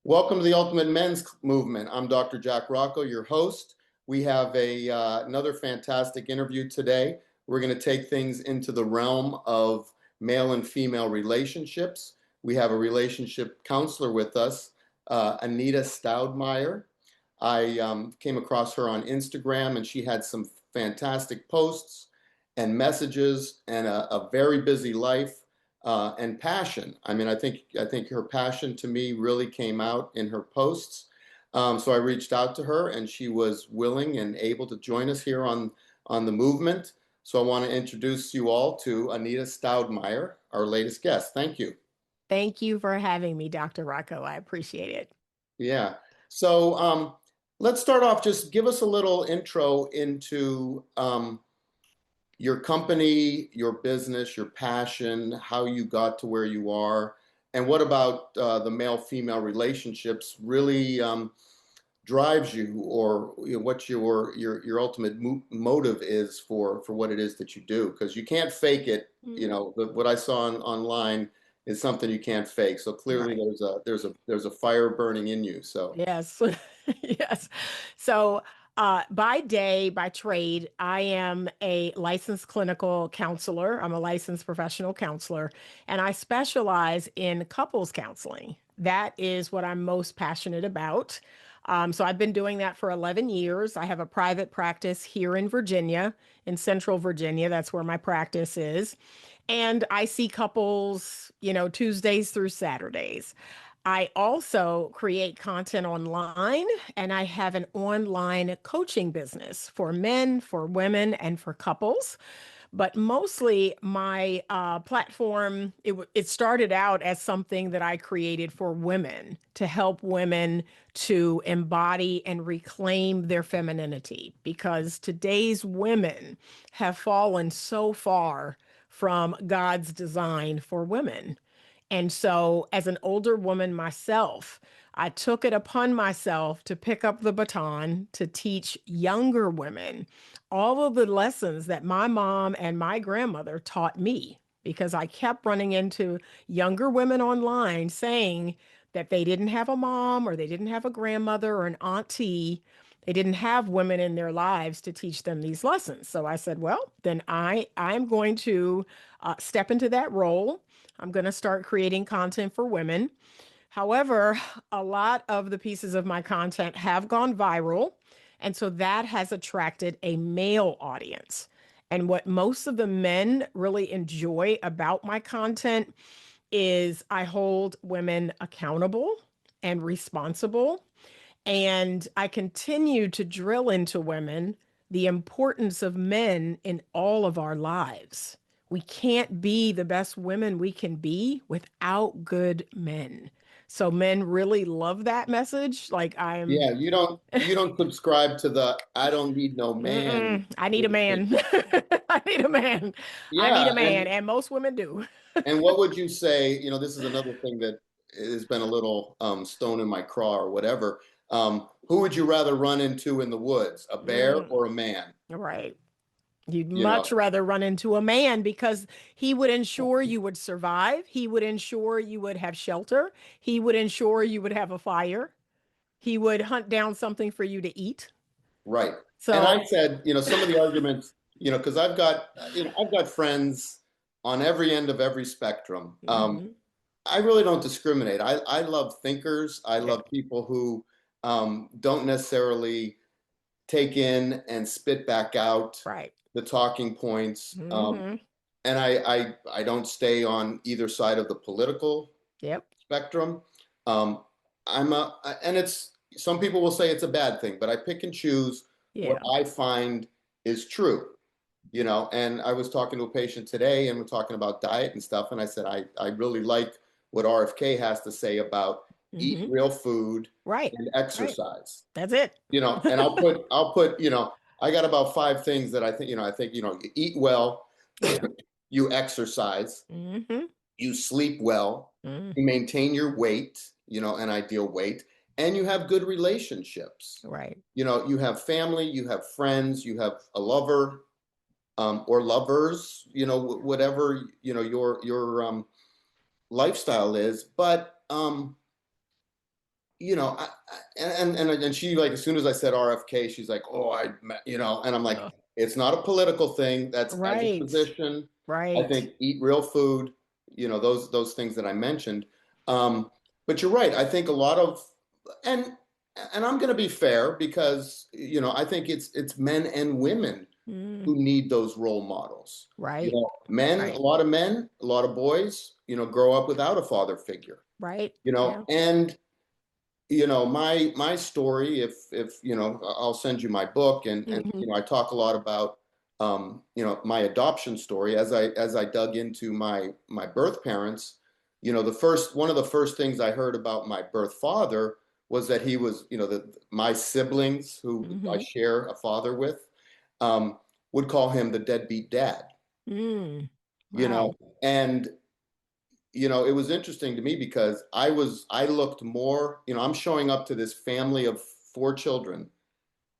Welcome to the Ultimate Men's Movement. I'm Dr. Jack Rocco, your host. We have another fantastic interview today. We're going to take things into the realm of male and female relationships. We have a relationship counselor with us, Anita Stoudmire. I came across her on Instagram, and she had some fantastic posts and messages and a very busy life. And passion. I mean, I think her passion to me really came out in her posts. So I reached out to her, and she was willing and able to join us here on the movement. So I want to introduce you all to Anita Stoudmire, our latest guest. Thank you. Thank you for having me, Dr. Rocco. I appreciate it. Yeah. So let's start off. Just give us a little intro into your company, your business, your passion, how you got to where you are, and what about the male-female relationships really drives you, or what your ultimate motive is for what it is that you do? Because you can't fake it. What I saw online is something you can't fake. So clearly, Right. there's a fire burning in you. So Yes. Yes. So, by day, by trade, I am a licensed clinical counselor. I'm a licensed professional counselor, and I specialize in couples counseling. That is what I'm most passionate about. So I've been doing that for 11 years. I have a private practice here in Virginia, in Central Virginia. That's where my practice is. And I see couples, Tuesdays through Saturdays. I also create content online, and I have an online coaching business for men, for women, and for couples. But mostly my platform, it started out as something that I created for women to help women to embody and reclaim their femininity, because today's women have fallen so far from God's design for women. And so, as an older woman myself, I took it upon myself to pick up the baton to teach younger women all of the lessons that my mom and my grandmother taught me, because I kept running into younger women online saying that they didn't have a mom, or they didn't have a grandmother or an auntie. They didn't have women in their lives to teach them these lessons. So I said, well, then I'm going to step into that role. I'm going to start creating content for women. However, a lot of the pieces of my content have gone viral. And so that has attracted a male audience. And what most of the men really enjoy about my content is I hold women accountable and responsible. And I continue to drill into women the importance of men in all of our lives. We can't be the best women we can be without good men. So men really love that message. Like I'm, yeah, you don't subscribe to the "I don't need no man." I need a man. I need a man. I need Yeah, a man. And most women do. and what would you say? This is another thing that has been a little stone in my craw or whatever. Who would you rather run into in the woods, a bear Mm, or a man? right. You'd You much know, rather run into a man, because he would ensure you would survive. He would ensure you would have shelter. He would ensure you would have a fire. He would hunt down something for you to eat. right. And I So, said, some of the arguments, because I've got friends on every end of every spectrum. mhm, I really don't discriminate. I love thinkers. I yeah, love people who don't necessarily take in and spit back out right. the talking points. Hmm. And I don't stay on either side of the political Yep. spectrum. Um, and it's some people will say it's a bad thing, but I pick and choose what Yeah. I find is true. And I was talking to a patient today, and we're talking about diet and stuff, and I said I really like what RFK has to say about eat Hmm. real food Right. and Right. exercise. That's it. And I'll put I got about five things that I think you eat well, Yeah. you exercise, Hmm. you sleep well, Hmm. you maintain your weight, an ideal weight, and you have good relationships. Right. You have family, you have friends, you have a lover, or lovers, whatever your lifestyle is. But and she, like, as soon as I said RFK, she's like, oh, and I'm like, Oh, it's not a political thing. That's as a right, physician. I right. think eat real food, those things that I mentioned. Um, but you're right. I think a lot of, and and I'm going to be fair because I think it's men and women Mm, who need those role models. right, Men, right, a lot of boys, grow up without a father figure. right. Yeah. And my story, if I'll send you my book, and Hmm. I talk a lot about my adoption story as I dug into my birth parents. The first one of the first things I heard about my birth father was that he was, my siblings, who I Hmm. share a father with, um, would call him the deadbeat dad. Mm. you know Wow. and it was interesting to me because I looked more, I'm showing up to this family of four children.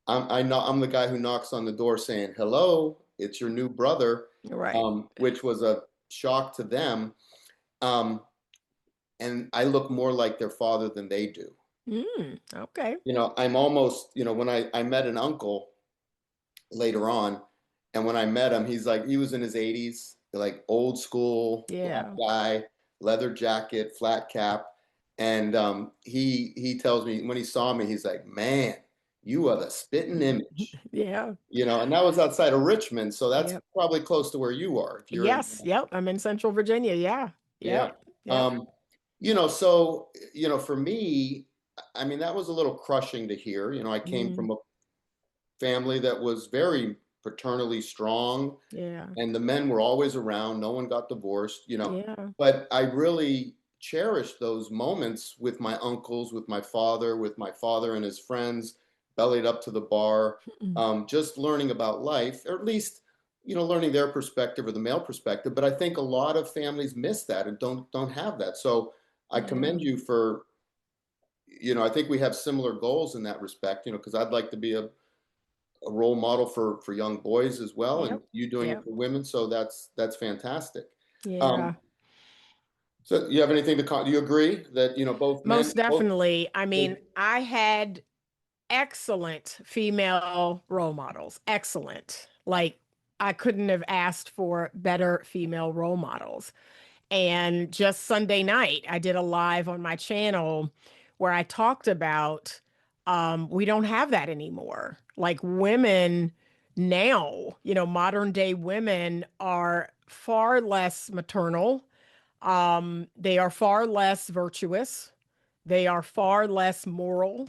I know I'm the guy who knocks on the door saying, hello, it's your new brother, Right. which was a shock to them. Um, and I look more like their father than they do. Mm. Okay. I'm almost, when I met an uncle later on, and when I met him, he was in his 80s, like old school black Yeah. guy, leather jacket, flat cap. And he tells me when he saw me, he's like, man, you are the spitting image. Yeah. And that was outside of Richmond, so that's Yep. probably close to where you are. If you're in, Yes. Yep. I'm in Central Virginia. Yeah. yeah. Yep. Yep. Um, so for me, I mean, that was a little crushing to hear. I came Mm. from a family that was very paternally strong, Yeah. and the men were always around. No one got divorced. Yeah. But I really cherished those moments with my uncles, with my father and his friends, bellied up to the bar, Mm. just learning about life, or at least learning their perspective or the male perspective. But I think a lot of families miss that and don't have that. So I Yeah. commend you for. I think we have similar goals in that respect. Because I'd like to be a role model for young boys as well, and Yep. you doing it Yep. for women. So that's fantastic. Yeah. Um, so you have anything do you agree that both men, Most both? definitely. I mean, I had excellent female role models. Excellent. Like, I couldn't have asked for better female role models. And just Sunday night, I did a live on my channel where I talked about we don't have that anymore. Like, women now, modern day women are far less maternal. They are far less virtuous. They are far less moral.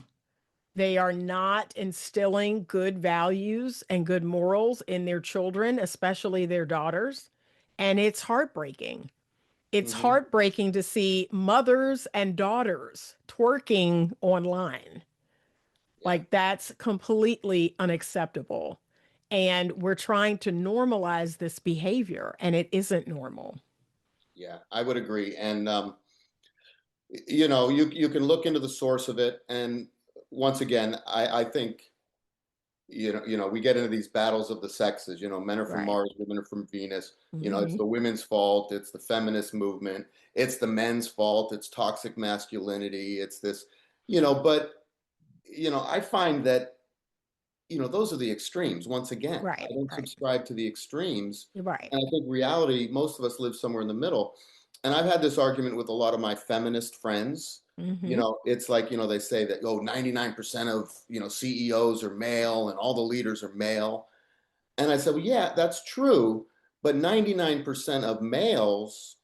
They are not instilling good values and good morals in their children, especially their daughters. And it's heartbreaking. It's Mhm. heartbreaking to see mothers and daughters twerking online. Yeah, Like, that's completely unacceptable. And we're trying to normalize this behavior, and it isn't normal. yeah, I would agree. And you can look into the source of it, and once again, I think we get into these battles of the sexes. Men are from Right. Mars, women are from Venus. It's Hmm. the women's fault, it's the feminist movement, it's the men's fault, it's toxic masculinity, it's this. But I find that those are the extremes. Once again, I Right. don't Right. subscribe to the extremes. Right. And I think reality, most of us live somewhere in the middle. And I've had this argument with a lot of my feminist friends. Hmm. It's like, they say that, 99% of, CEOs are male and all the leaders are male. And I said, well, yeah, that's true. But 99% of males,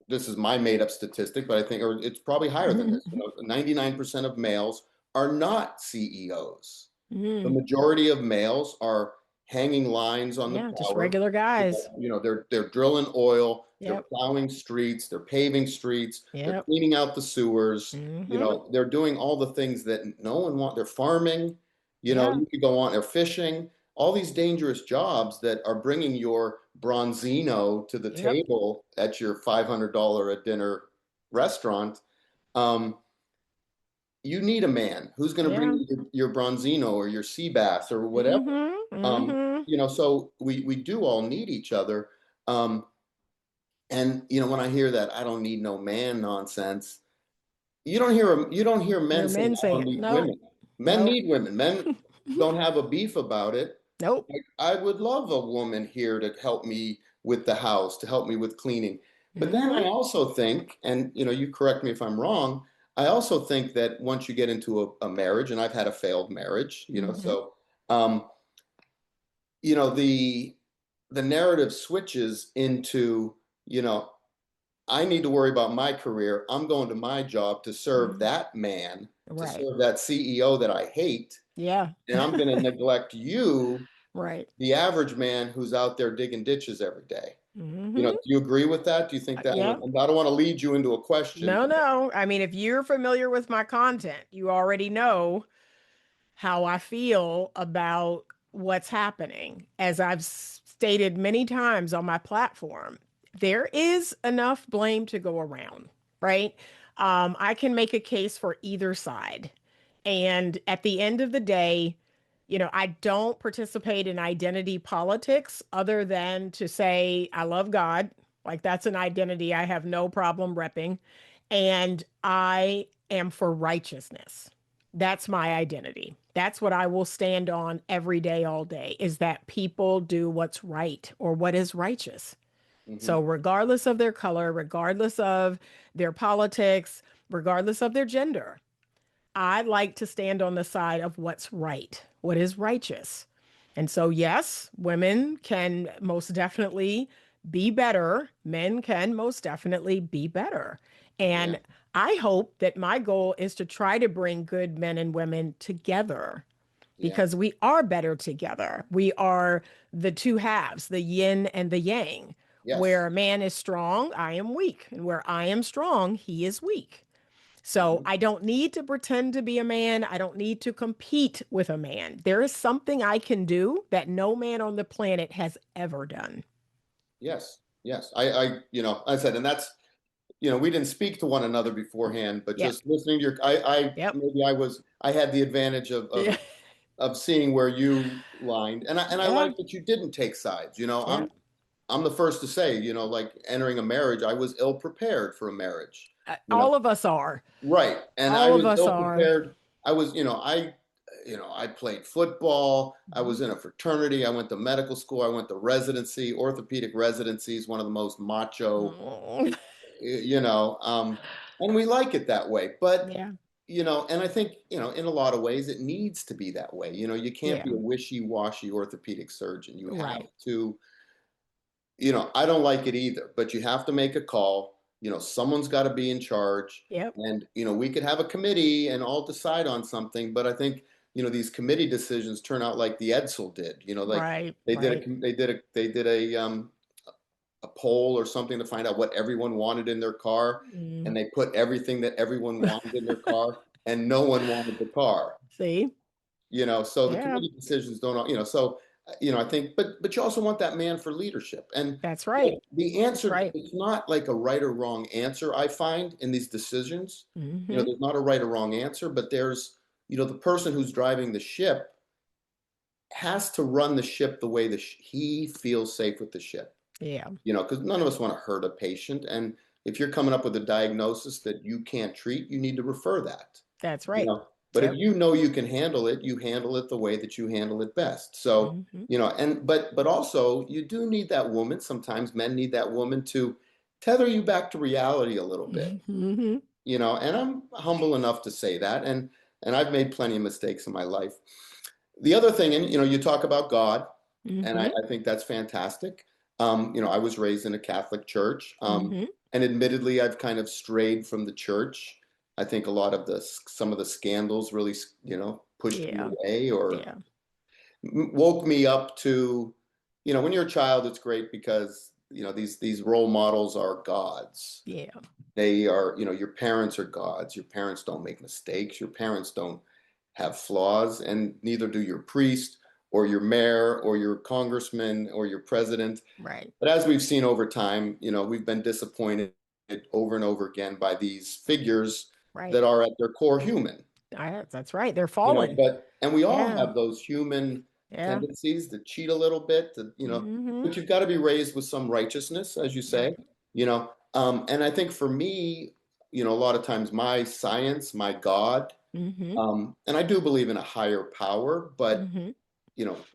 this is my made up statistic, but I think, or it's probably higher than this, 99% of males are not CEOs. The Hmm. majority of males are hanging lines on the Yeah, just power. regular guys. They're drilling oil, they're Yep. plowing streets, they're paving streets, they're Yep. cleaning out the sewers. Hmm. They're doing all the things that no one wants. They're farming. Yeah. You could go on. They're fishing. All these dangerous jobs that are bringing your bronzino to the Yep. table at your $500 a dinner restaurant. Um, you need a man who's going to bring Yeah. you your bronzino or your sea bass or whatever. Hmm. Hmm. So we do all need each other. And when I hear that I don't need no man nonsense, you don't hear men Your saying, men I say don't it. need Nope. women. Men Nope. need women. Men don't have a beef about it. Nope. Like, I would love a woman here to help me with the house, to help me with cleaning. But then I Hmm. also think, and you correct me if I'm wrong, I also think that once you get into a marriage, and I've had a failed marriage, Hmm. so um, the narrative switches into, you know, I need to worry about my career. I'm going to my job to serve Hmm. that man, to Right. serve that CEO that I hate, Yeah. and I'm going to neglect you, Right. the average man who's out there digging ditches every day. Do Hmm. you agree with that? Do you think that? Yeah. And I don't want to lead you into a question, No, but no. I mean, if you're familiar with my content, you already know how I feel about what's happening. As I've stated many times on my platform, there is enough blame to go around, right? I can make a case for either side. And at the end of the day, I don't participate in identity politics other than to say, I love God. Like that's an identity I have no problem repping. And I am for righteousness. That's my identity. That's what I will stand on every day, all day, is that people do what's right or what is righteous. So, mhm, regardless of their color, regardless of their politics, regardless of their gender, I like to stand on the side of what's right, what is righteous. And so, yes, women can most definitely be better. Men can most definitely be better. yeah, And I hope that my goal is to try to bring good men and women together yeah, because we are better together. We are the two halves, the yin and the yang. Where yes, a man is strong, I am weak. And where I am strong, he is weak. So mhm, I don't need to pretend to be a man. I don't need to compete with a man. There is something I can do that no man on the planet has ever done. yes, yes. I said, and that's, we didn't speak to one another beforehand, but Yep. just listening to Yep. maybe I had the advantage Yeah. of seeing where you lined, and I Yeah. like that you didn't take sides. Yeah. I'm the first to say, like entering a marriage, I was ill prepared for a marriage. You know, All of us are. right. And I All of was us ill are. prepared. I was, I played football. I was Mhm. in a fraternity. I went to medical school. I went to residency, orthopedic residency is one of the most macho, Oh. you know, and we like it that way. But, Yeah. and I think, in a lot of ways, it needs to be that way. You can't be Yeah. a wishy-washy orthopedic surgeon. You have Right. to, I don't like it either, but you have to make a call. Someone's got to be in charge. Yep. And, we could have a committee and all decide on something, but I think, these committee decisions turn out like the Edsel did, like Right. they did Right. a, a poll or something to find out what everyone wanted in their car. Mm. And they put everything that everyone wanted in their car and no one wanted the car. See? So the Yeah. committee decisions don't, so, I think, but you also want that man for leadership. And That's right. the That's answer, right. it's not like a right or wrong answer, I find in these decisions. Hmm. There's not a right or wrong answer, but there's, the person who's driving the ship has to run the ship the way he feels safe with the ship, Yeah. because none of us want to hurt a patient. And if you're coming up with a diagnosis that you can't treat, you need to refer that. That's you right. know but if Yep. you can handle it, you handle it the way that you handle it best. So, Hmm. and but also you do need that woman. Sometimes men need that woman to tether you back to reality a little bit. Hmm. And I'm humble enough to say that, and I've made plenty of mistakes in my life. The other thing, and you talk about God, and Hmm. I think that's fantastic. I was raised in a Catholic church, Hmm. and admittedly, I've kind of strayed from the church. I think a lot of some of the scandals really, pushed me Yeah. away or Yeah. woke me up to, when you're a child, it's great because these role models are gods. Yeah. They are, your parents are gods. Your parents don't make mistakes. Your parents don't have flaws, and neither do your priest or your mayor or your congressman or your president. Right. But as we've seen over time, we've been disappointed over and over again by these figures Right. that are at their core human. That's right. They're fallen. And we all Yeah. have those human Yeah. tendencies to cheat a little bit, Hmm. but you've got to be raised with some righteousness, as you Yep. say. And I think for me, a lot of times my science, my God, Mm-hmm. and I do believe in a higher power, but Mm-hmm.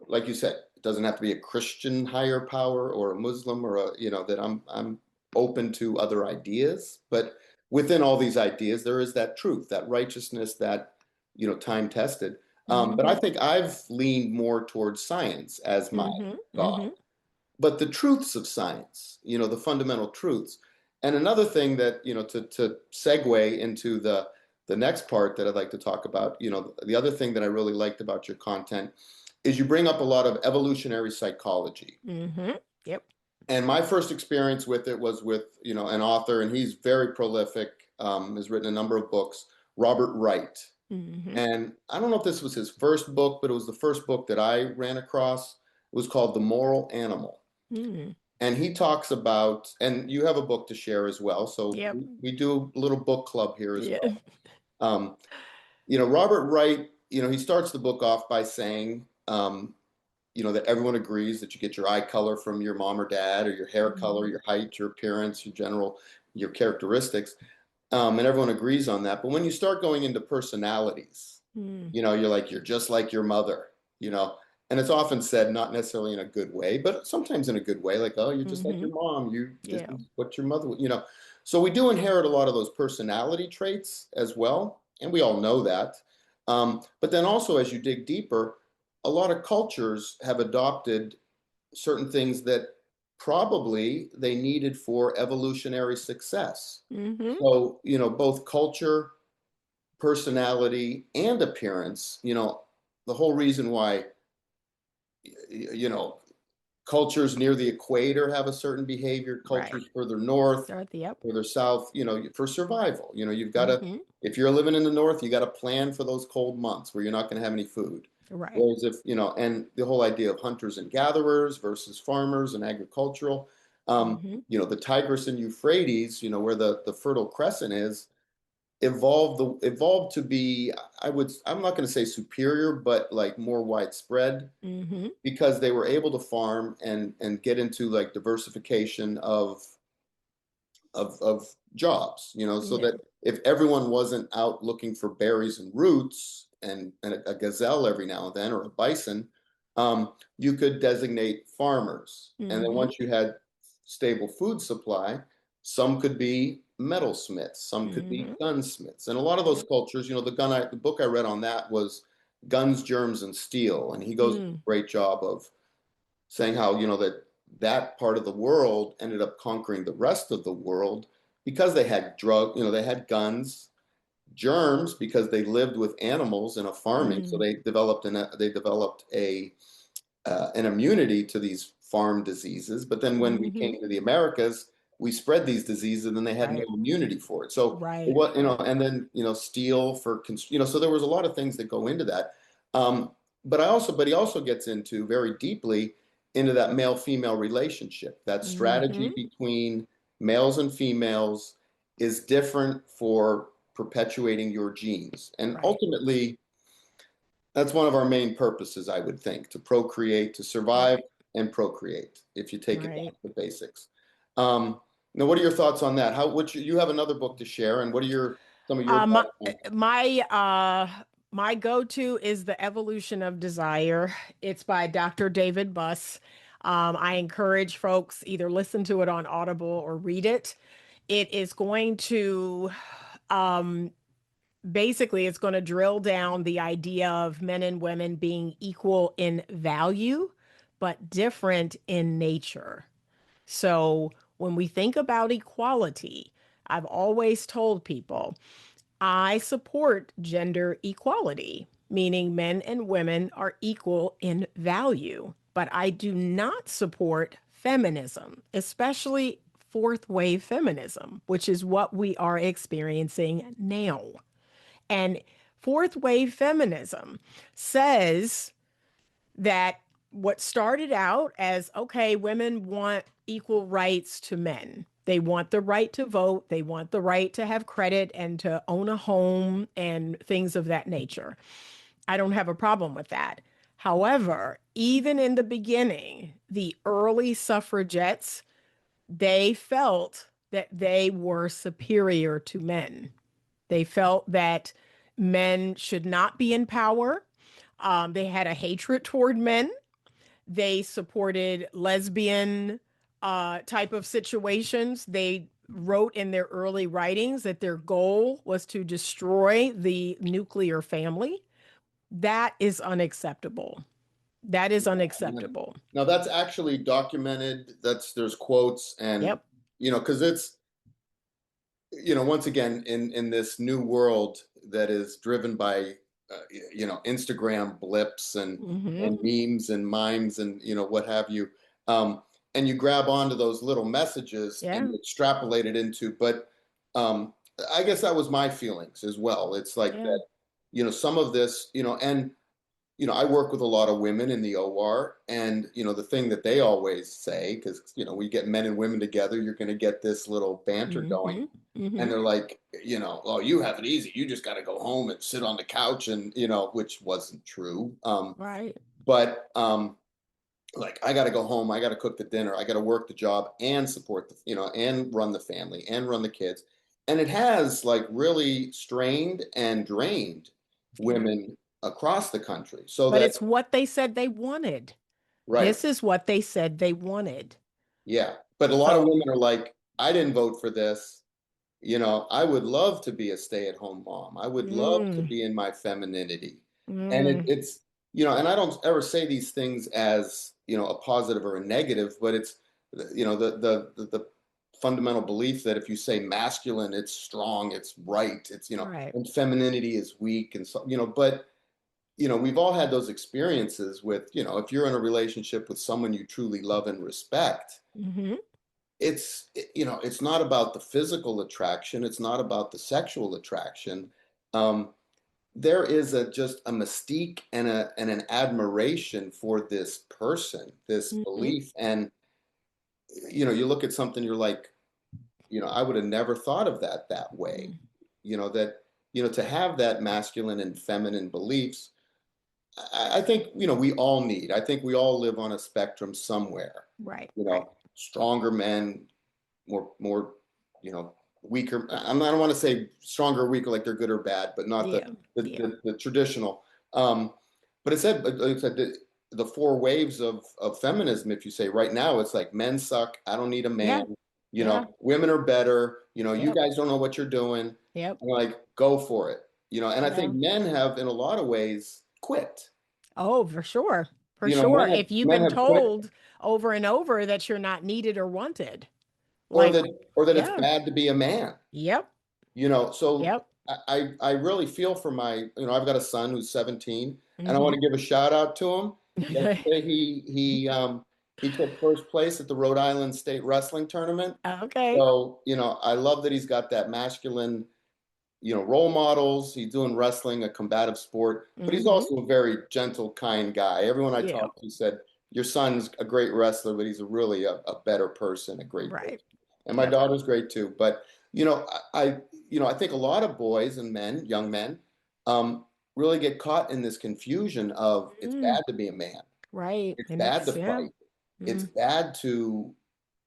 like you said, it doesn't have to be a Christian higher power or a Muslim or that I'm open to other ideas. But within all these ideas, there is that truth, that righteousness, that, time tested. But I Mm-hmm. think I've leaned more towards science as my Mm-hmm. God. Mm-hmm. But the truths of science, the fundamental truths. And another thing that, to segue into the next part that I'd like to talk about, the other thing that I really liked about your content is you bring up a lot of evolutionary psychology. Mm-hmm. Yep. And my first experience with it was with, an author, and he's very prolific, has written a number of books, Robert Wright. Mm-hmm. And I don't know if this was his first book, but it was the first book that I ran across. It was called The Moral Animal. Mm-hmm. And he talks about, and you have a book to share as well. So Yep. we do a little book club here as Yeah. well. Um, Robert Wright, he starts the book off by saying, that everyone agrees that you get your eye color from your mom or dad, or your hair color, Mm-hmm. your height, your appearance, your characteristics. And everyone agrees on that. But when you start going into personalities, Mm-hmm. you're like, you're just like your mother, you know. And it's often said, not necessarily in a good way, but sometimes in a good way, like, oh, you're just like Mm-hmm. your mom. This Yeah. is what your mother would. So we do inherit a lot of those personality traits as well. And we all know that. But then also, as you dig deeper, a lot of cultures have adopted certain things that probably they needed for evolutionary success. Mm-hmm. So, both culture, personality, and appearance, the whole reason why, you know, cultures near the equator have a certain behavior, Right. cultures further north, Start the up. further south, for survival. You've got to, Mm-hmm. if you're living in the north, you got to plan for those cold months where you're not going to have any food. Right. Whereas if, and the whole idea of hunters and gatherers versus farmers and agricultural, Mm-hmm. the Tigris and Euphrates, where the Fertile Crescent is, evolved to be, I'm not going to say superior, but like more widespread Mm-hmm. because they were able to farm and get into like diversification of jobs, so Yeah. that if everyone wasn't out looking for berries and roots and a gazelle every now and then or a bison, you could designate farmers. And then Mm-hmm. once you had stable food supply, some could be metalsmiths, some could be Mm-hmm. gunsmiths. And a lot of those Yep. cultures, the book I read on that was Guns, Germs, and Steel. And he goes Mm. a great job of saying how that part of the world ended up conquering the rest of the world because they had they had guns, germs because they lived with animals in a farming, so Mm. they developed an immunity to these farm diseases. But then when we Mm-hmm. came to the Americas, we spread these diseases, and then they had no Right. immunity for it. So Right. Right. and then steel for so there was a lot of things that go into that. Um, but he also gets into very deeply into that male female relationship. That Mm-hmm. strategy between males and females is different for perpetuating your genes, and Right. ultimately that's one of our main purposes, I would think, to procreate, to survive Right. and procreate, if you take it down Right. to the basics. Now, what are your thoughts on that? You have another book to share, and what are some of your My thoughts on that? my go-to is The Evolution of Desire. It's by Dr. David Buss. I encourage folks either listen to it on Audible or read it. It is going to um, basically it's going to drill down the idea of men and women being equal in value, but different in nature. So when we think about equality, I've always told people I support gender equality, meaning men and women are equal in value, but I do not support feminism, especially fourth wave feminism, which is what we are experiencing now. And fourth wave feminism says that what started out as okay, women want equal rights to men. They want the right to vote, they want the right to have credit and to own a home and things of that nature. I don't have a problem with that. However, even in the beginning, the early suffragettes, they felt that they were superior to men. They felt that men should not be in power. They had a hatred toward men. They supported lesbian type of situations. They wrote in their early writings that their goal was to destroy the nuclear family. That is unacceptable. That is unacceptable. Now that's actually documented. There's quotes and Yep. because it's once again in this new world that is driven by Instagram blips Hmm. and memes and mimes and what have you, and you grab onto those little messages and Yeah. extrapolate it into. But um, I guess that was my feelings as well. It's like Yeah. that, some of this, and I work with a lot of women in the OR, and the thing that they always say, because we get men and women together, you're going to get this little banter going, Hmm. and Hmm. they're like, oh, you have it easy. You just got to go home and sit on the couch, and which wasn't true. Right. But like, I got to go home. I got to cook the dinner. I got to work the job and support the, and run the family and run the kids, and it has like really strained and drained Yeah. women across the country. So But that it's what they said they wanted. right. This is what they said they wanted. Yeah. But a lot of So, women are like, I didn't vote for this. I would love to be a stay-at-home mom. I would love to mm, be in my femininity. And mm, it's, and I don't ever say these things as, a positive or a negative, but it's, the fundamental belief that if you say masculine, it's strong, it's right, it's, right. and femininity is weak. And so, but we've all had those experiences with, if you're in a relationship with someone you truly love and respect, Hmm. it's not about the physical attraction, it's not about the sexual attraction. um, there is just a mystique and an admiration for this person, this Hmm. belief. And you look at something, you're like, I would have never thought of that way. That to have that masculine and feminine beliefs, I think we all need. I think we all live on a spectrum somewhere. Right. Right. Stronger men, more, you know, weaker. I don't want to say stronger or weaker like they're good or bad, but not the Yeah. the, Yeah. the traditional. Um, but it said the four waves of feminism. If you say right now, it's like men suck. I don't need a man. Yeah. Yeah. Women are better. You Yep. guys don't know what you're doing. Yep. I'm like, go for it. And I Yeah. think men have, in a lot of ways, quit. Oh, for sure. For Men sure. have If you've men been have quit, told over and over that you're not needed or wanted, or like, that it's yeah. bad to be a man. Yep. So Yep. I really feel for my, I've got a son who's 17, and I want Hmm. to give a shout out to him. Yesterday he took first place at the Rhode Island State Wrestling Tournament. Okay. So, I love that he's got that masculine, role models. He's doing wrestling, a combative sport, but he's Hmm. also a very gentle, kind guy. Everyone I Yeah. talked to said, your son's a great wrestler, but he's really a better person, a great person. Right. And my Yep. daughter's great too. But, I think a lot of boys and men, young men, um, really get caught in this confusion of it's Mm, bad to be a man. right. It's And bad to it's, yeah. fight. It's Mm, bad to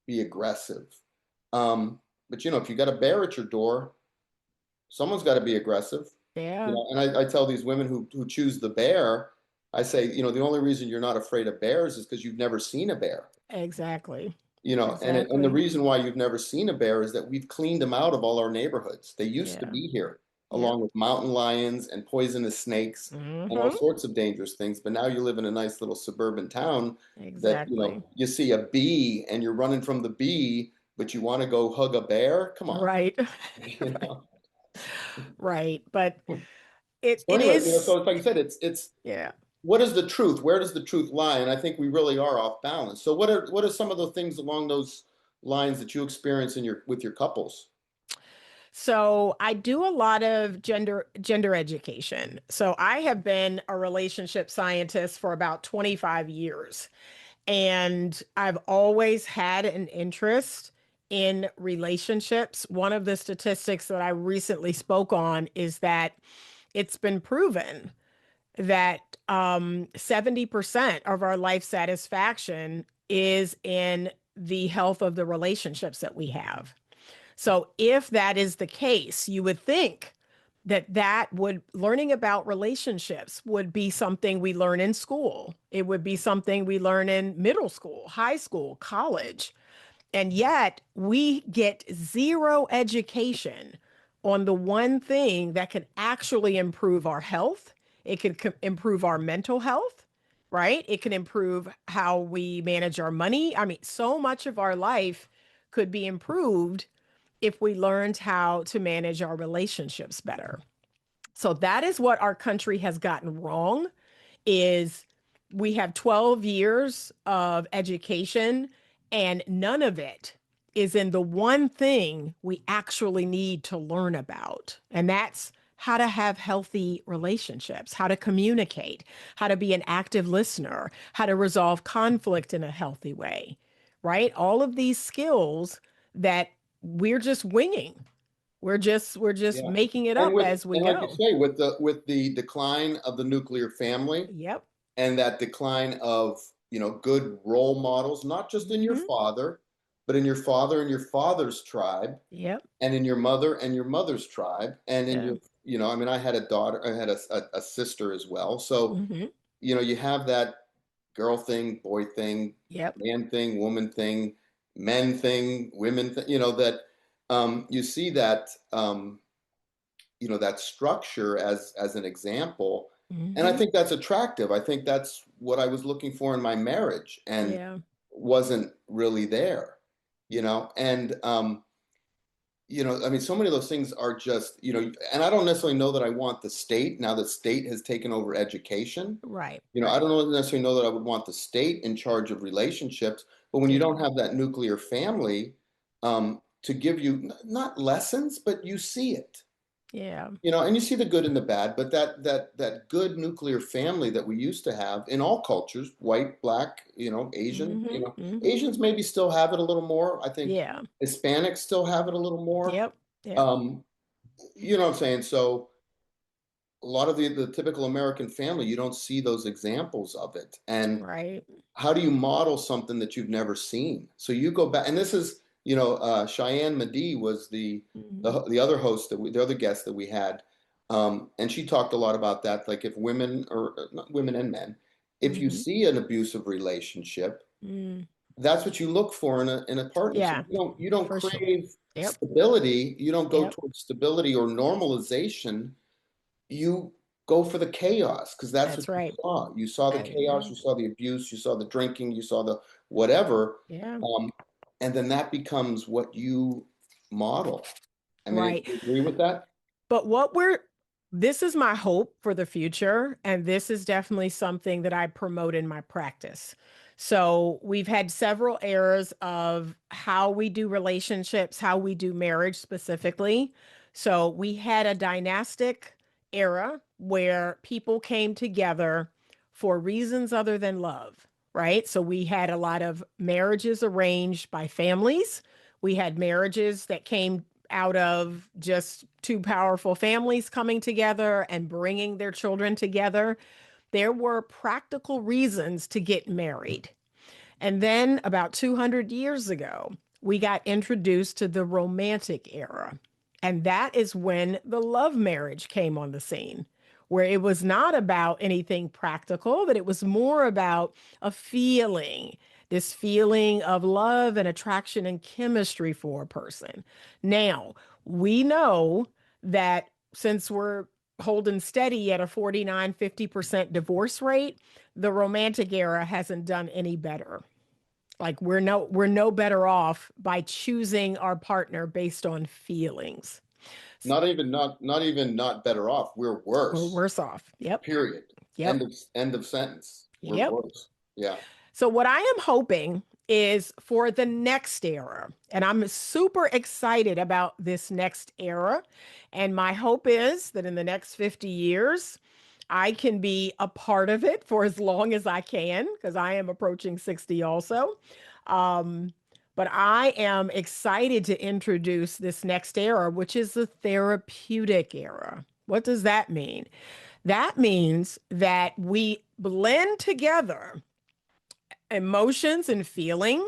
be aggressive. Um, but if you got a bear at your door, someone's got to be aggressive. yeah. And I tell these women who choose the bear, I say, the only reason you're not afraid of bears is because you've never seen a bear. Exactly. And the Exactly. reason why you've never seen a bear is that we've cleaned them out of all our neighborhoods. They used to Yeah. be here, Yep. along with mountain lions and poisonous snakes and all Hmm. sorts of dangerous things. But now you live in a nice little suburban town that, Exactly. you see a bee and you're running from the bee, but you want to go hug a bear? Come on. Right. You know? Right. But it So it anyway, is, so like I said, it's yeah. what is the truth? Where does the truth lie? And I think we really are off balance. So what are some of the things along those lines that you experience in your with your couples? So I do a lot of gender education. So I have been a relationship scientist for about 25 years. And I've always had an interest in relationships. One of the statistics that I recently spoke on is that it's been proven that 70% of our life satisfaction is in the health of the relationships that we have. So if that is the case, you would think that would learning about relationships would be something we learn in school. It would be something we learn in middle school, high school, college. And yet we get zero education on the one thing that can actually improve our health. It could improve our mental health, right? It can improve how we manage our money. I mean, so much of our life could be improved if we learned how to manage our relationships better. So that is what our country has gotten wrong is we have 12 years of education and none of it is in the one thing we actually need to learn about. And that's how to have healthy relationships, how to communicate, how to be an active listener, how to resolve conflict in a healthy way, right? All of these skills that we're just winging. We're just Yeah. making it And up with as we and like you go. say, with the decline of the nuclear family Yep. and that decline of, good role models, not just in your Hmm. father, but in your father and your father's tribe, Yep. and in your mother and your mother's tribe, and in Yeah. your, I mean, I had a daughter, I had a sister as well. So, Hmm. you have that girl thing, boy thing, Yep. man thing, woman thing, men thing, women thing, that you see that that structure as an example, and I Hmm. think that's attractive. I think that's what I was looking for in my marriage and Yeah. wasn't really there, and I mean, so many of those things are just, and I don't necessarily know that I want the state, now that state has taken over education. Right. I Right. don't necessarily know that I would want the state in charge of relationships, but when you Yeah. don't have that nuclear family, to give you not lessons, but you see it, Yeah. and you see the good and the bad, but that good nuclear family that we used to have in all cultures, white, black, Asian, Hmm. Hmm. Asians maybe still have it a little more. I think Yeah. Hispanics still have it a little more. Yep. Yep. Um, you know what I'm saying? So a lot of the typical American family, you don't see those examples of it. And Right. how do you model something that you've never seen? So you go back, and this is, Cheyenne Medee was Hmm. the other host the other guest that we had, and she talked a lot about that. Like if women or not women and men, if you Hmm. see an abusive relationship, Mm. that's what you look for in a partner. So Yeah. you don't For sure. crave Yep. stability. You don't go Yep. towards stability or normalization. You go for the chaos because that's what That's you right. saw. You saw the chaos, Amen. you saw the abuse, you saw the drinking, you saw the whatever, Yeah. um, and then that becomes what you model. I mean, Right. do you agree with that? But this is my hope for the future. And this is definitely something that I promote in my practice. So we've had several eras of how we do relationships, how we do marriage specifically. So we had a dynastic era where people came together for reasons other than love, right? So we had a lot of marriages arranged by families. We had marriages that came out of just two powerful families coming together and bringing their children together. There were practical reasons to get married. And then about 200 years ago, we got introduced to the romantic era. And that is when the love marriage came on the scene, where it was not about anything practical, but it was more about a feeling, this feeling of love and attraction and chemistry for a person. Now, we know that since we're holding steady at a 49-50% divorce rate, the romantic era hasn't done any better. Like we're no better off by choosing our partner based on feelings. Not even not better off. We're We're worse. worse off. Yep. Period. Yep. End of sentence. We're Yep. worse. Yeah. So what I am hoping is for the next era, and I'm super excited about this next era. And my hope is that in the next 50 years, I can be a part of it for as long as I can, because I am approaching 60 also. Um, but I am excited to introduce this next era, which is the therapeutic era. What does that mean? That means that we blend together emotions and feeling,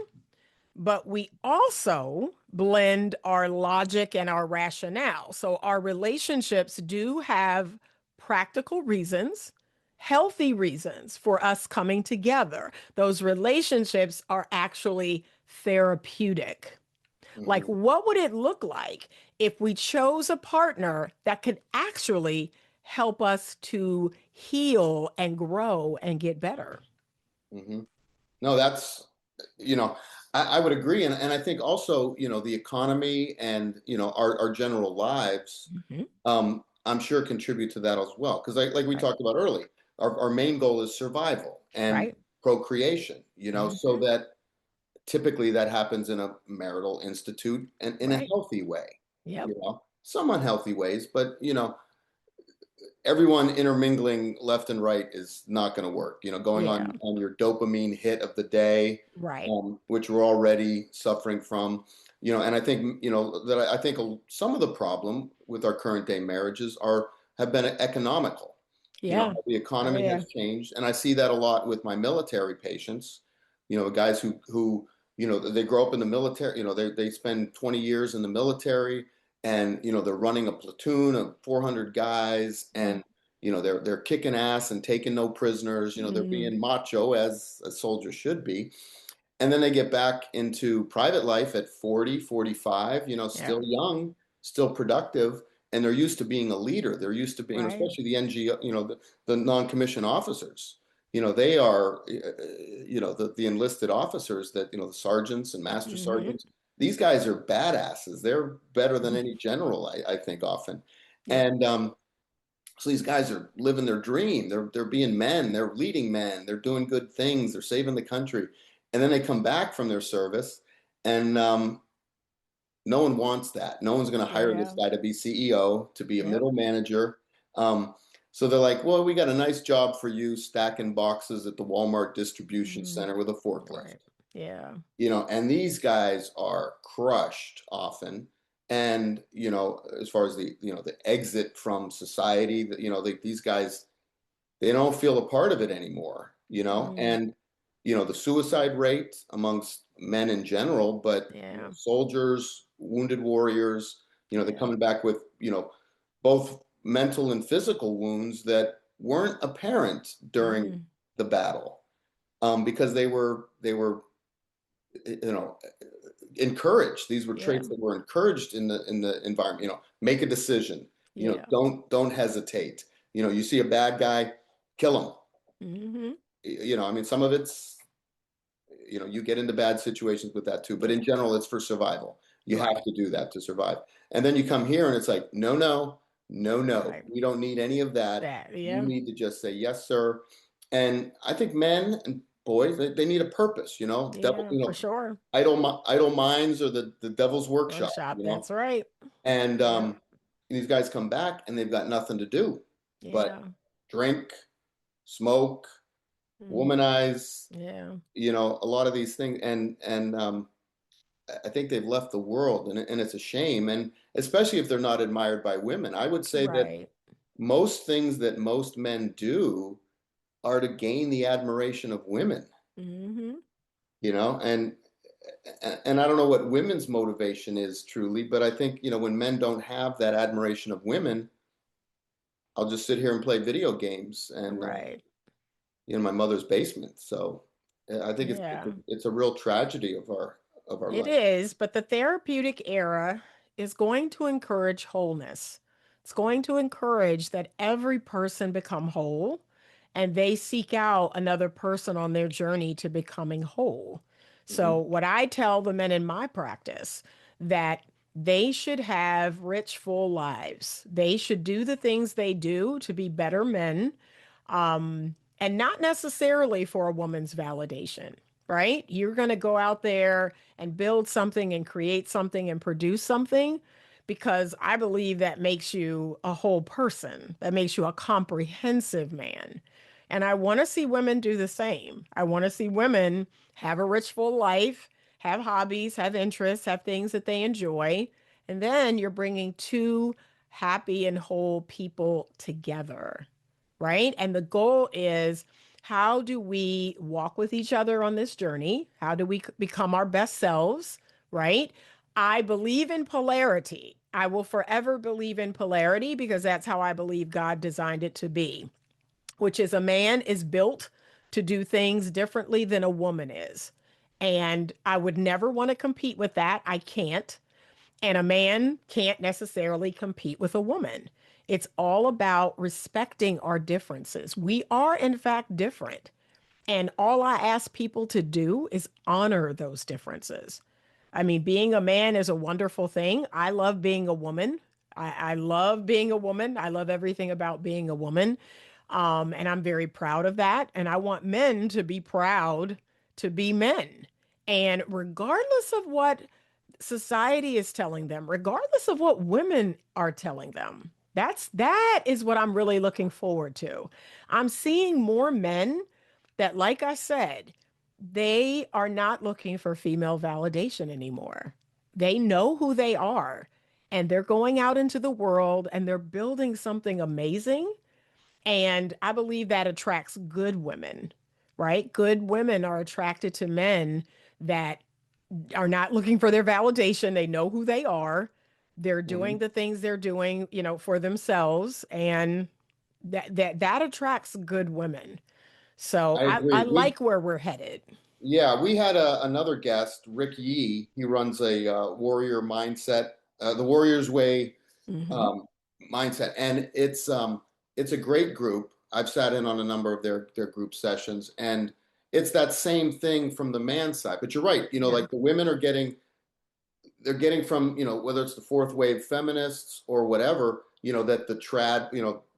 but we also blend our logic and our rationale. So our relationships do have practical reasons, healthy reasons for us coming together. Those relationships are actually therapeutic. Like, Hmm. what would it look like if we chose a partner that could actually help us to heal and grow and get better? Hmm. No, that's, you know, I would agree. And I think also, the economy and, our general lives, Mhm. I'm sure contribute to that as well. Because like we Right. talked about early, our main goal is survival and Right. procreation, so Hmm. that typically that happens in a marital institute and in a Right. healthy way, Yep. some unhealthy ways, but everyone intermingling left and right is not going to work. Going Yeah. on your dopamine hit of the day, Right. which we're already suffering from. And I think that I think some of the problem with our current day marriages are have been economical. Yeah. The Oh, economy yeah. has changed, and I see that a lot with my military patients. Guys who they grow up in the military. They spend 20 years in the military, and they're running a platoon of 400 guys, and they're kicking ass and taking no prisoners. They're Mm-hmm. being macho, as a soldier should be, and then they get back into private life at 40, 45, Yeah. still young, still productive, and they're used to being a leader. They're used to being, Right. especially the NGO, the non-commissioned officers. They are, the enlisted officers, that, the sergeants and master Mm-hmm. sergeants. These guys are badasses. They're better than any general, I think, often. Yeah. And so these guys are living their dream. They're being men. They're leading men. They're doing good things. They're saving the country, and then they come back from their service, and no one wants that. No one's going to hire this Yeah. guy to be CEO, to be a Yep. middle manager. Um, so they're like, "Well, we got a nice job for you, stacking boxes at the Walmart distribution Mm-hmm. center with a forklift." Right. Yeah. And these guys are crushed often. And as far as the exit from society, that these guys, they don't feel a part of it anymore, Mm. and the suicide rate amongst men in general, but Yeah. soldiers, wounded warriors, they're Yeah. coming back with both mental and physical wounds that weren't apparent during Mm. the battle, because they were you know encouraged. These were Yeah. traits that were encouraged in the environment. Make a decision. Yeah. Don't hesitate. You see a bad guy, kill him. Mm-hmm. I mean, some of it's, you get into bad situations with that too, but in Yeah. general, it's for survival. You have Right. to do that to survive. And then you come here and it's like, no, no, no, no, Right. we don't need any of that. That. You Yeah. need to just say yes, sir. And I think men and boys, they need a purpose. Devil, Yeah. For sure. idle minds are the devil's workshop. Workshop. That's right. And Yep. these guys come back and they've got nothing to do but Yeah. drink, smoke, Mm. womanize, Yeah. a lot of these things. And I think they've left the world, and it's a shame. And especially if they're not admired by women, I would say that Right. most things that most men do are to gain the admiration of women, Mm-hmm. you know, and and I don't know what women's motivation is truly, but I think, when men don't have that admiration of women, I'll just sit here and play video games and Right. in my mother's basement. So I think Yeah. it's a real tragedy of our It life. is, but the therapeutic era is going to encourage wholeness. It's going to encourage that every person become whole and they seek out another person on their journey to becoming whole. So, Hmm. what I tell the men in my practice that they should have rich, full lives. They should do the things they do to be better men, and not necessarily for a woman's validation, right? You're going to go out there and build something and create something and produce something because I believe that makes you a whole person, that makes you a comprehensive man. And I want to see women do the same. I want to see women have a rich, full life, have hobbies, have interests, have things that they enjoy. And then you're bringing two happy and whole people together, right? And the goal is How do we walk with each other on this journey? How do we become our best selves, right? I believe in polarity. I will forever believe in polarity because that's how I believe God designed it to be, which is a man is built to do things differently than a woman is. And I would never want to compete with that. I can't. And a man can't necessarily compete with a woman. It's all about respecting our differences. We are, in fact, different. And all I ask people to do is honor those differences. I mean, being a man is a wonderful thing. I love being a woman. I love being a woman. I love everything about being a woman. And I'm very proud of that. And I want men to be proud to be men. And regardless of what society is telling them, regardless of what women are telling them, that is what I'm really looking forward to. I'm seeing more men that, like I said, they are not looking for female validation anymore. They know who they are and they're going out into the world and they're building something amazing. And I believe that attracts good women, right? Good women are attracted to men that are not looking for their validation. They know who they are. They're doing Mhm. the things they're doing, for themselves. And that attracts good women. So I I agree. like where we're headed. Yeah, we had another guest, Rick Yee. He runs a warrior mindset, the Warrior's Way Hmm. um, mindset, and it's a great group. I've sat in on a number of their group sessions, and it's that same thing from the man side. But you're right. Yeah. Like the women are getting, they're getting from, whether it's the fourth wave feminists or whatever, that the trad,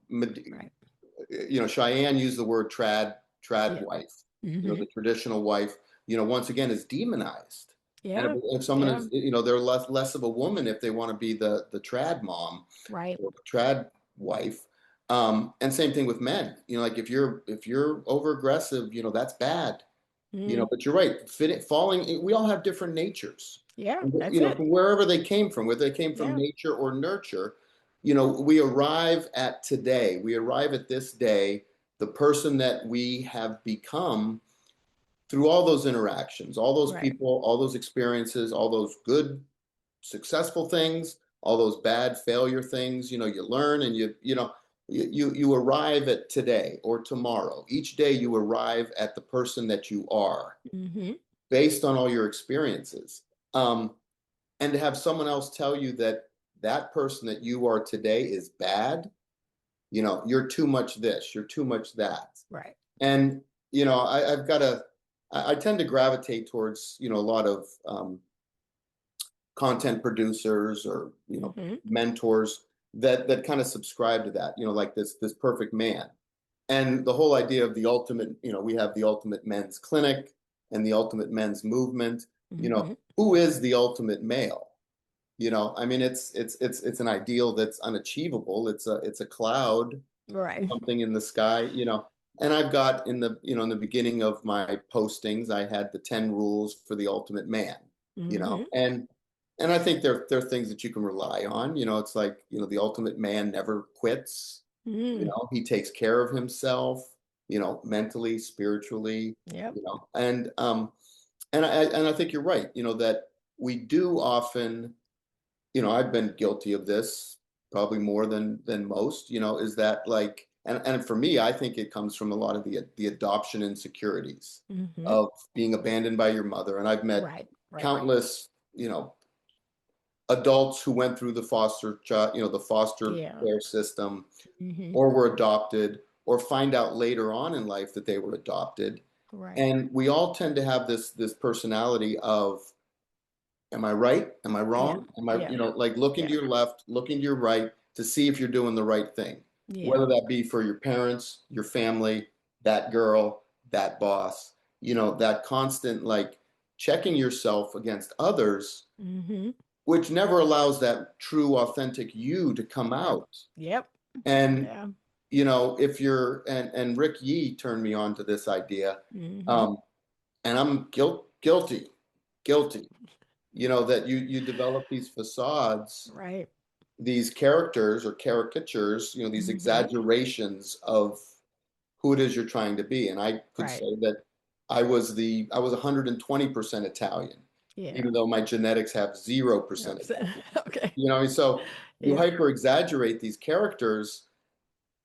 Right. Cheyenne used the word trad Yeah. wife, Hmm. the traditional wife, once again is demonized. And Yeah. if someone Yeah. is, they're less of a woman if they want to be the trad mom Right. or the trad wife. And same thing with men. Like if you're over aggressive, that's bad. Mm. But you're right. Falling. We all have different natures. Yeah. And, That's it. from wherever they came from, whether they came from Yeah. nature or nurture, we arrive at today. We arrive at this day, the person that we have become through all those interactions, all those Right. people, all those experiences, all those good, successful things, all those bad failure things. You learn and you arrive at today or tomorrow. Each day you arrive at the person that you are Hmm. based on all your experiences. Um, and to have someone else tell you that that person that you are today is bad, you're too much this, you're too much that. Right. And, I tend to gravitate towards, a lot of content producers or, Hmm. mentors that kind of subscribe to that, like this perfect man. And the whole idea of the ultimate, we have the ultimate men's clinic and the ultimate men's movement. Hmm. Who is the ultimate male? I mean, it's an ideal that's unachievable. It's a cloud, Right. something in the sky. And I've got in the beginning of my postings, I had the 10 rules for the ultimate man. Hmm. And I think there are things that you can rely on. It's like, the ultimate man never quits. Mm. He takes care of himself, mentally, spiritually, Yep. and I think you're right, that we do often, I've been guilty of this probably more than most, is that like, and for me, I think it comes from a lot of the adoption insecurities Hmm. of being abandoned by your mother. And I've met Right. Right. countless, adults who went through the foster child, the foster Yeah. care system, Hmm. or were adopted, or find out later on in life that they were adopted. Right. And we all tend to have this personality of, am I right? Am I Yeah. wrong? Am I, Yeah. like looking to Yeah. your left, looking to your right to see if you're doing the right thing, Yeah. whether that be for your parents, your family, that girl, that boss, that constant like checking yourself against others, Hmm. which never allows that true, authentic you to come Right. out. Yep. And Yeah. if you're and Rick Yee turned me on to this idea, Hmm. um, and I'm guilty, that you develop these facades, Right. these characters or caricatures, these Hmm. exaggerations of who it is you're trying to be. And I could Right. say that I was 120% Italian, Yeah. even though my genetics have 0% Italian. Okay. You know, so you Yeah. hyper exaggerate these characters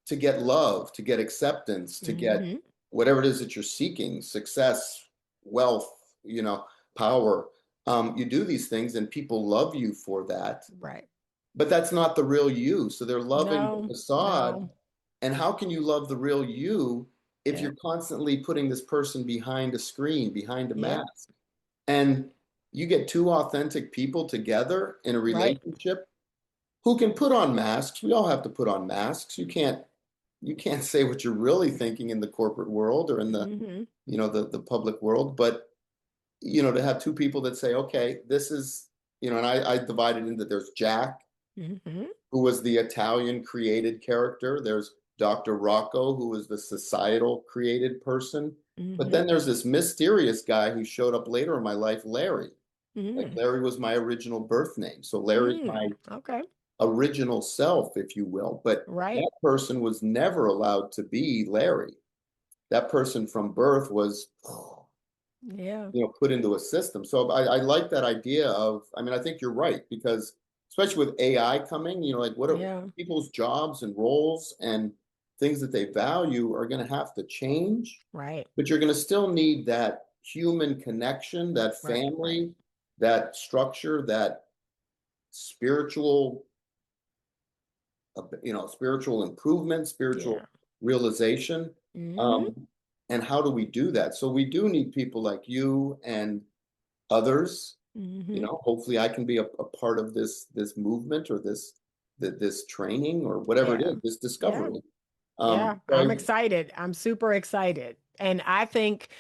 to get love, to get acceptance, to get Hmm. whatever it is that you're seeking, success, wealth, you know, power. You do these things and people love you for that, Right. but that's not the real you. So they're loving the No, facade. no. And how can you love the real you if Yep. you're constantly putting this person behind a screen, behind a Yep. mask? And you get two authentic people together in a Right. relationship who can put on masks. We all have to put on masks. You can't say what you're really thinking in the corporate world or in the, Hmm. the public world, but to have two people that say, okay, this is, and I divided into, there's Jack, Hmm. who was the Italian created character. There's Dr. Rocco, who was the societal created person. But Hmm. then there's this mysterious guy who showed up later in my life, Larry. Like Hmm. Larry was my original birth name. So Larry's my Okay. original self, if you will. But Right. that person was never allowed to be Larry. That person from birth was, Yeah. put into a system. So I like that idea of, I mean, I think you're right, because especially with AI coming, like what are Yeah. people's jobs and roles and things that they value are going to have to change, Right. but you're going to still need that human connection, that Right. Right. family, that structure, that spiritual spiritual improvement, spiritual Yeah. realization. Hmm. Um, and how do we do that? So we do need people like you and others. Hmm. Hopefully I can be a part of this movement or this training or whatever it Yeah. is, this Yeah. discovery. Yeah. So I'm excited. I'm super excited. And I think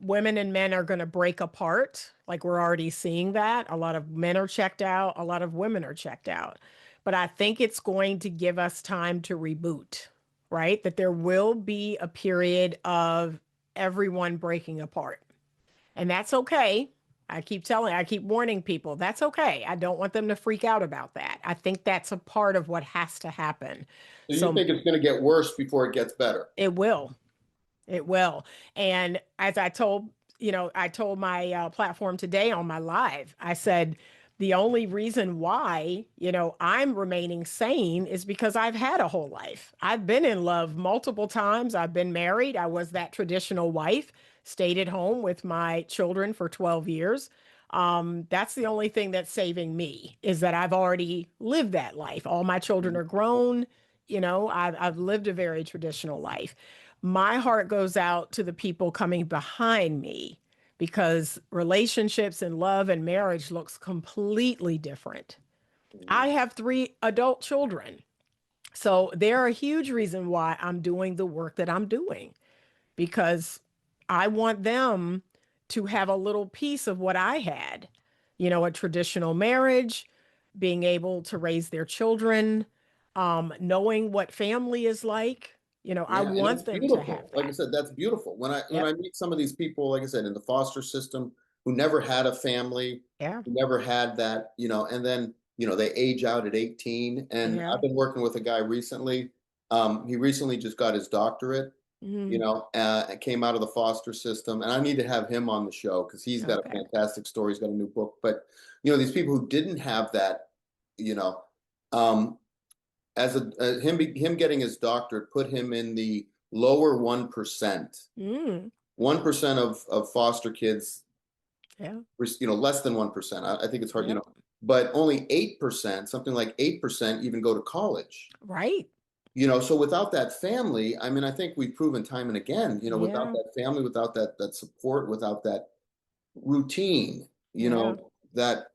women and men are going to break apart. Like we're already seeing that. A lot of men are checked out, a lot of women are checked out. But I think it's going to give us time to reboot, right? That there will be a period of everyone breaking apart. And that's okay. I keep warning people, that's okay. I don't want them to freak out about that. I think that's a part of what has to happen. you So think it's going to get worse before it gets better? it will. It will. And as I told my platform today on my live, I said, the only reason why, I'm remaining sane is because I've had a whole life. I've been in love multiple times. I've been married. I was that traditional wife, stayed at home with my children for 12 years. That's the only thing that's saving me is that I've already lived that life. All my children are grown. I've lived a very traditional life. My heart goes out to the people coming behind me because relationships and love and marriage looks completely different. Mhm. I have three adult children. So they're a huge reason why I'm doing the work that I'm doing because I want them to have a little piece of what I had, a traditional marriage, being able to raise their children, knowing what family is like. I Yeah, and that's want them to have beautiful. Like I that. said, that's beautiful. When I Yep. meet some of these people, like I said, in the foster system, who never had a family, Yeah. who never had that, and then they age out at 18. And Yeah. I've been working with a guy recently. He recently just got his doctorate. Mm, Came out of the foster system, and I need to have him on the show because he's got a okay. fantastic story. He's got a new book, but these people who didn't have that, you know, um, as him getting his doctorate put him in the lower 1%. Mm, 1% of foster kids, yeah. less than 1%. I think it's hard, Yep. but only 8%, something like 8% even go to college. Right. So without that family, I mean, I think we've proven time and again, without Yeah. that family, without that support, without that routine, Yeah. that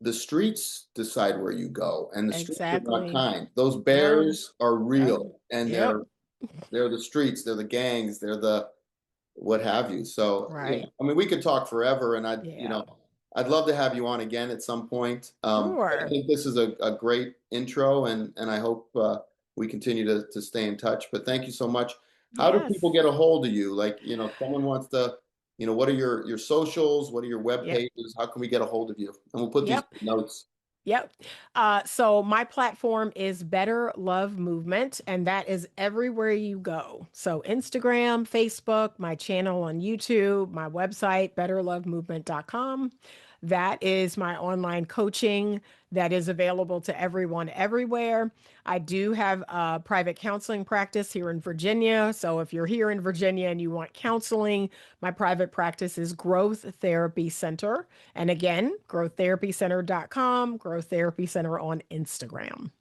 the streets decide where you go, and the streets are not Exactly. kind. Those No. bears are No. real, and Yep. they're the streets, they're the gangs, they're the what have you. So, Right. I mean, we could talk forever, and Yeah. I'd love to have you on again at some point. But I Sure. think this is a great intro, and I hope we continue to stay in touch. But thank you so much. How do people Yes. get a hold of you? Like, someone wants to, what are your socials? What are your web Yep. pages? How can we get a hold of you? And we'll put these Yep. notes. Yep. So my platform is Better Love Movement, and that is everywhere you go. So Instagram, Facebook, my channel on YouTube, my website, betterlovemovement.com. That is my online coaching that is available to everyone everywhere. I do have a private counseling practice here in Virginia. So if you're here in Virginia and you want counseling, my private practice is Growth Therapy Center. And again, growththerapycenter.com, Growth Therapy Center on Instagram.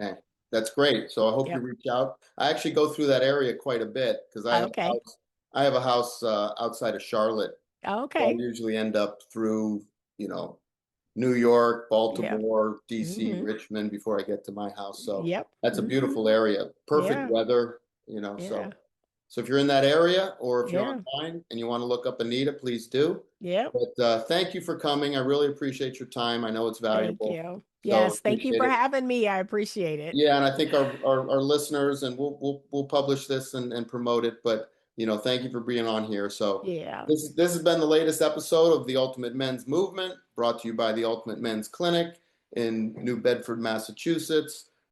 Okay, that's great. So I hope you Yep. reach out. I actually go through that area quite a bit because Okay. I have a house outside of Charlotte. So I Okay. usually end up through, you know, New York, Yep. Baltimore, DC, Mm-hmm. Richmond before I get to my house. So Yep. that's a Mm-hmm. beautiful area. Perfect Yeah. weather, Yeah. so if you're in that area or if you're Yeah. online and you want to look up Anita, please do. Yep. But thank you for coming. I really appreciate your time. I know it's Thank valuable. you. So Yes. Thank you appreciate for it. having me. I appreciate it. Yeah, and I think our listeners, and we'll publish this and promote it. But thank you for being on here. So Yeah. this has been the latest episode of the Ultimate Men's Movement, brought to you by the Ultimate Men's Clinic in New Bedford, Massachusetts.